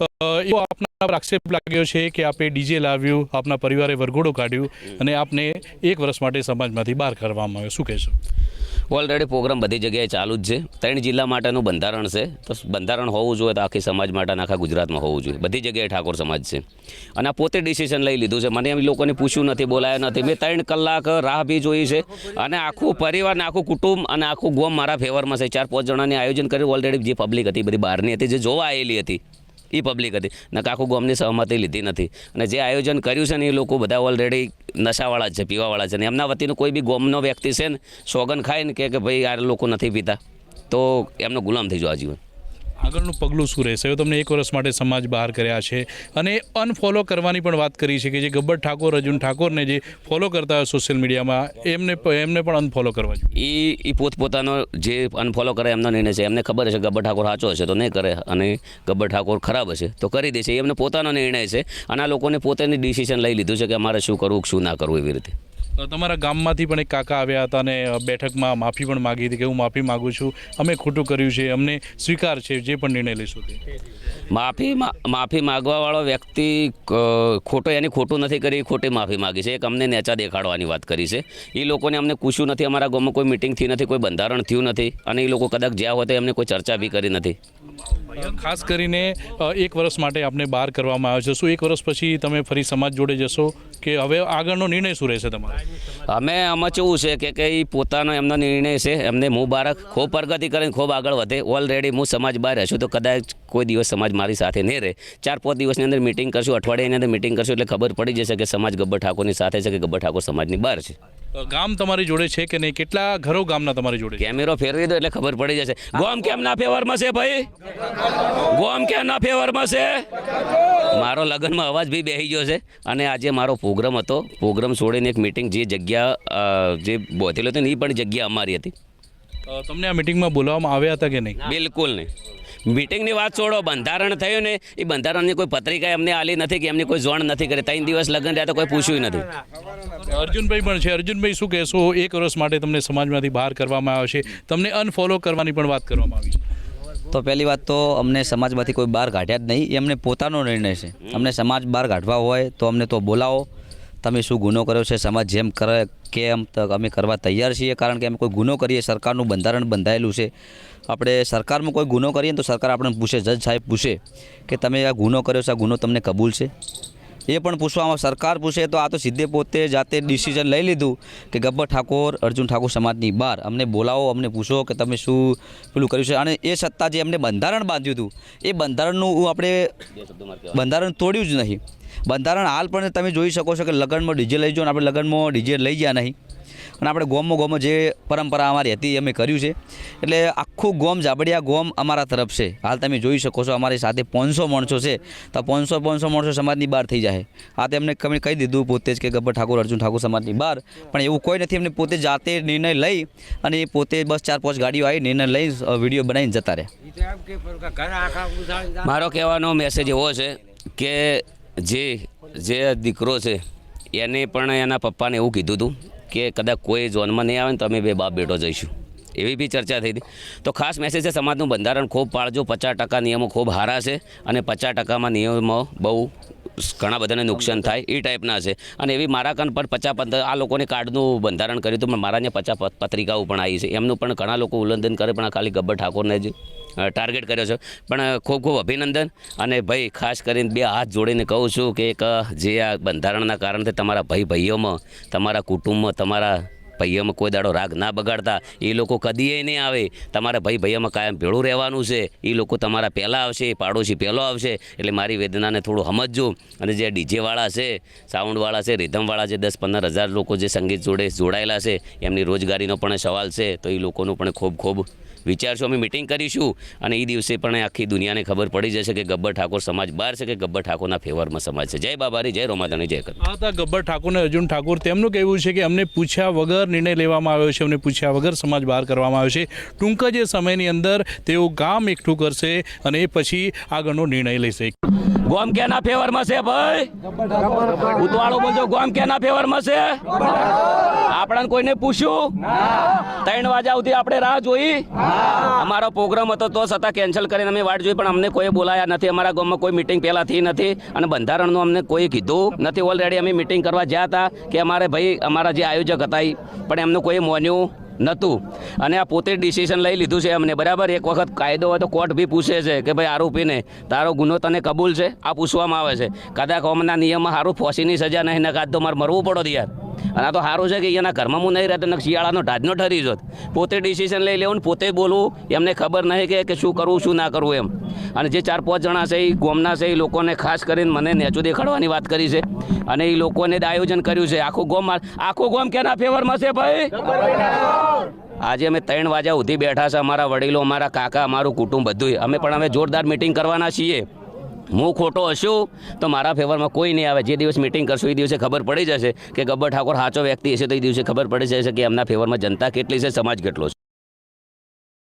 એવો આપના પર આક્ષેપ લાગ્યો છે કે આપે ડીજે લાવ્યું, આપના પરિવારે વરઘોડો કાઢ્યું અને આપને 1 વર્ષ માટે સમાજમાંથી બહાર કરવામાં આવ્યો, શું કહેશો? ઓલરેડી પ્રોગ્રામ બધી જગ્યાએ ચાલુ જ છે. 3 જિલ્લા માટેનું બંધારણ છે, તો બંધારણ હોવું જોઈએ તો આખી સમાજ માટે આખા ગુજરાતમાં હોવું જોઈએ. બધી જગ્યાએ ઠાકોર સમાજ છે અને આ પોતે ડિસિઝન લઈ લીધું છે. મને એમ લોકોને પૂછ્યું નથી, બોલાયા નથી. મેં 3 કલાક રાહ બી જોઈ છે અને આખું પરિવાર ને આખું કુટુંબ અને આખું ગોમ મારા ફેવરમાં છે. 4-5 જણાની આયોજન કર્યું. ઓલરેડી જે પબ્લિક હતી બધી બહારની હતી, જે જોવા આવેલી હતી એ પબ્લિક હતી ને આખું ગામની સહમતિ લીધી નથી. અને જે આયોજન કર્યું છે ને એ લોકો બધા ઓલરેડી નશાવાળા જ છે, પીવાવાળા છે. ને એમના વતીનું કોઈ બી ગામનો વ્યક્તિ છે ને સોગન ખાય ને કે ભાઈ આ લોકો નથી પીતા તો એમનો ગુલામ થઈ જવા જીવન. આગળનું પગલું શું રહેશે? હવે તમને 1 વર્ષ માટે સમાજ બહાર કર્યા છે અને અનફોલો કરવાની પણ વાત કરી છે કે જે ગબ્બર ઠાકોર, અર્જુન ઠાકોરને જે ફોલો કરતા હોય સોશિયલ મીડિયામાં એમને પણ અનફોલો કરવા જોઈએ. એ પોતપોતાનો જે અનફોલો કરે એમનો નિર્ણય છે. એમને ખબર છે ગબ્બર ઠાકોર સાચો હશે તો નહીં કરે અને ગબ્બર ઠાકોર ખરાબ હશે તો કરી દેશે. એમને પોતાનો નિર્ણય છે અને આ લોકોને પોતાની ડિસિઝન લઈ લીધું છે કે અમારે શું કરવું શું ના કરવું એવી રીતે. તમારા ગામમાંથી પણ એક કાકા આવ્યા હતા અને બેઠકમાં માફી પણ માગી હતી કે હું માફી માગું છું, અમે ખોટું કર્યું છે, અમને સ્વીકાર છે, જે પણ નિર્ણય લઈશું તે. માફી માગવાવાળો વ્યક્તિ એની ખોટું નથી કરી, ખોટી માફી માગી છે. એક અમને નેચા દેખાડવાની વાત કરી છે. એ લોકોને અમને પૂછ્યું નથી, અમારા ગામમાં કોઈ મિટિંગ થઈ નથી, કોઈ બંધારણ થયું નથી અને એ લોકો કદાચ જ્યાં હોય તો એમને કોઈ ચર્ચા બી કરી નથી. ખાસ કરીને 1 વર્ષ માટે આપને બહાર કરવામાં આવ્યો છે. શું 1 વર્ષ પછી તમે ફરી સમાજ જોડે જશો કે હવે આગળનો નિર્ણય શું રહેશે તમારો? આમાં કેવું છે કે એ પોતાનો એમનો નિર્ણય છે. એમને મુબારક, ખૂબ પ્રગતિ કરીને ખૂબ આગળ વધે. ઓલરેડી હું સમાજ બહાર હશું તો કદાચ કોઈ દિવસ સમાજ મારી સાથે નહીં રહે. 4-5 દિવસની અંદર મિટિંગ કરશું, અઠવાડિયાની અંદર મિટિંગ કરશું એટલે ખબર પડી જશે કે સમાજ ગબ્બર ઠાકોરની સાથે છે કે ગબ્બર ઠાકોર સમાજની બહાર છે. ગામ તમારી જોડે છે કે નહીં? કેટલા ઘરો ગામના તમારી જોડે? કેમેરો ફેરવી દો એટલે ખબર પડી જશે. ગોમ કેમના ફેવરમાં છે ભાઈ? ગોમ કેમના ફેવરમાં છે? મારો લગ્નમાં અવાજ બી બેસી ગયો છે અને આજે મારો પ્રોગ્રામ હતો. પ્રોગ્રામ છોડીને એક મિટિંગ જે જગ્યા જે બોધેલો હતો ને એ પણ જગ્યા અમારી હતી. તમને આ મિટિંગમાં બોલાવવામાં આવ્યા હતા કે નહીં? બિલકુલ નહીં. મિટિંગની વાત છોડો, બંધારણ થયું ને એ બંધારણની કોઈ પત્રિકા એમને આલી નથી કે એમની કોઈ જોણ નથી કરી. 3 દિવસ લગ્ન રહ્યા તો કોઈ પૂછ્યું નથી. અર્જુનભાઈ પણ છે. અર્જુનભાઈ શું કહેશો? 1 વર્ષ માટે તમને સમાજમાંથી બહાર કરવામાં આવ્યો છે, તમને અનફોલો કરવાની પણ વાત કરવામાં આવી છે. તો પહેલી વાત તો અમને સમાજમાંથી કોઈ બહાર કાઢ્યા જ નહીં, એ અમને પોતાનો નિર્ણય છે. અમને સમાજ બહાર કાઢવા હોય તો અમને તો બોલાવો, તમે શું ગુનો કર્યો છે, સમાજ જેમ કરે કે એમ અમે કરવા તૈયાર છીએ. કારણ કે અમે કોઈ ગુનો કરીએ, સરકારનું બંધારણ બંધાયેલું છે. આપણે સરકારમાં કોઈ ગુનો કરીએ તો સરકાર આપણને પૂછે, જજ સાહેબ પૂછે કે તમે આ ગુનો કર્યો છે, આ ગુનો તમને કબૂલ છે? એ પણ પૂછવામાં સરકાર પૂછે તો આ તો સીધે પોતે જાતે ડિસિઝન લઈ લીધું કે ગબ્બર ઠાકોર, અર્જુન ઠાકોર સમાજની બહાર. અમને બોલાવો, અમને પૂછો કે તમે શું પેલું કર્યું છે. અને એ સત્તા જે અમને બંધારણ બાંધ્યું હતું એ બંધારણનું આપણે બંધારણ તોડ્યું જ નહીં. બંધારણ હાલ પણ તમે જોઈ શકો છો કે લગ્નમાં ડીજે લઈ જાઓ, આપણે લગ્નમાં ડીજે લઈ ગયા નહીં અને આપણે ગોમમાં જે પરંપરા અમારી હતી અમે કર્યું છે. એટલે આખું ગોમ, જાબડિયા ગોમ અમારા તરફ છે. હાલ તમે જોઈ શકો છો અમારી સાથે 500 માણસો છે તો 500 માણસો સમાજની બહાર થઈ જાય. આ તેમને કહી દીધું પોતે જ કે ગબ્બર ઠાકોર, અર્જુન ઠાકોર સમાજની બહાર. પણ એવું કોઈ નથી. એમને પોતે જાતે નિર્ણય લઈ અને એ પોતે બસ 4-5 ગાડીઓ આવી નિર્ણય લઈ વિડીયો બનાવીને જતા રહ્યા. મારો કહેવાનો મેસેજ એવો છે કે જે દીકરો છે એને પણ એના પપ્પાને એવું કીધું હતું કે કદાચ કોઈ ઝોનમાં નહીં આવે ને તો અમે 2 બાપ બેટો જઈશું. એવી બી ચર્ચા થઈ હતી. તો ખાસ મેસેજ છે, સમાજનું બંધારણ ખૂબ પાળજો. 50% નિયમો ખૂબ સારા છે અને 50%માં નિયમો બહુ ઘણા બધાને નુકસાન થાય એ ટાઈપના છે. અને એવી મારા કાન પર 50 આ લોકોને કાર્ડનું બંધારણ કર્યું હતું પણ મારા ત્યાં 50 પત્રિકાઓ પણ આવી છે. એમનું પણ ઘણા લોકો ઉલ્લંઘન કરે પણ આ ખાલી ગબ્બર ઠાકોરને જ ટાર્ગેટ કર્યો છે. પણ ખૂબ ખૂબ અભિનંદન. અને ભાઈ ખાસ કરીને 2 હાથ જોડીને કહું છું કે એક જે આ બંધારણના કારણથી તમારા ભાઈઓમાં, તમારા કુટુંબમાં, તમારા ભાઈઓમાં કોઈ દાડો રાગ ના બગાડતા. એ લોકો કદીએ નહીં આવે. તમારા ભાઈઓમાં કાયમ ભેળું રહેવાનું છે. એ લોકો તમારા પહેલાં આવશે, પાડોશી પહેલો આવશે. એટલે મારી વેદનાને થોડું સમજજો. અને જે ડીજેવાળા છે, સાઉન્ડવાળા છે, રિધમવાળા જે 10-15 હજાર લોકો જે સંગીત જોડે જોડાયેલા છે એમની રોજગારીનો પણ સવાલ છે. તો એ લોકોનું પણ ખૂબ વિચારશું. અમે મિટિંગ કરીશું અને એ દિવસે પણ આખી દુનિયાને ખબર પડી જશે કે ગબ્બર ઠાકોર સમાજ બહાર છે કે ગબ્બર ઠાકોરના ફેવરમાં સમાજ છે. જય બાબારી, જય રોમાધણી, જય કર. આ હતા ગબ્બર ઠાકોર અને અર્જુન ઠાકોર. તેમનું કહેવું છે કે અમને પૂછ્યા વગર નિર્ણય લેવામાં આવ્યો છે, અમને પૂછ્યા વગર સમાજ બહાર કરવામાં આવ્યો છે. ટૂંક જ સમયની અંદર તેઓ ગામ એકઠું કરશે અને એ પછી આગળનો નિર્ણય લેશે. ગોમ કેના ફેવરમાં છે ભાઈ? ઉતવાળો બોલજો, ગોમ કેના ફેવરમાં છે? આપણને કોઈને પૂછ્યું? 3 વાગ્યા સુધી આપણે રાહ જોઈ. અમારો પ્રોગ્રામ હતો તો છતાં કેન્સલ કરીને અમે વાટ જોઈ, પણ અમને કોઈ બોલાયા નથી. અમારા ગામમાં કોઈ મિટિંગ પહેલાં થઈ નથી અને બંધારણનું અમને કોઈ કીધું નથી. ઓલરેડી અમે મિટિંગ કરવા ગયા હતા કે અમારે ભાઈ અમારા જે આયોજક હતા પણ એમનું કોઈ માન્યું નહોતું અને આ પોતે ડિસિઝન લઈ લીધું છે એમને. બરાબર, એક વખત કાયદો હોય તો કોર્ટ બી પૂછે છે કે ભાઈ આરોપીને તારો ગુનો તને કબૂલ છે? આ પૂછવામાં આવે છે. કદાચ અમના નિયમમાં સારું ફોસીની સજા નહીં ને કાં તો મારે મરવું પડો યાર. અને આ તો સારું છે કે એના ઘરમાં હું નહીં રહેતો ને શિયાળાનો ઢાજનો ઠરી જોત. પોતે ડિસિઝન લઈ લેવું ને પોતે બોલવું, એમને ખબર નહીં કે શું કરવું શું ના કરવું એમ. અને જે 4-5 જણા છે એ ગોમના છે, એ લોકોને ખાસ કરીને મને નેચું દેખાડવાની વાત કરી છે અને એ લોકોને આયોજન કર્યું છે. આખું ગોમ કેના ફેવરમાં છે ભાઈ? આજે અમે 3 વાગ્યા સુધી બેઠા છે. અમારા વડીલો, અમારા કાકા, અમારું કુટુંબ બધું. અમે પણ હવે જોરદાર મિટિંગ કરવાના છીએ. હું ખોટો હશું તો મારા ફેવરમાં કોઈ નહીં આવે. જે દિવસ મિટિંગ કરશું એ દિવસે ખબર પડી જશે કે ગબ્બર ઠાકોર સાચો વ્યક્તિ હશે તો એ દિવસે ખબર પડી જશે કે એમના ફેવરમાં જનતા કેટલી છે, સમાજ કેટલો છે.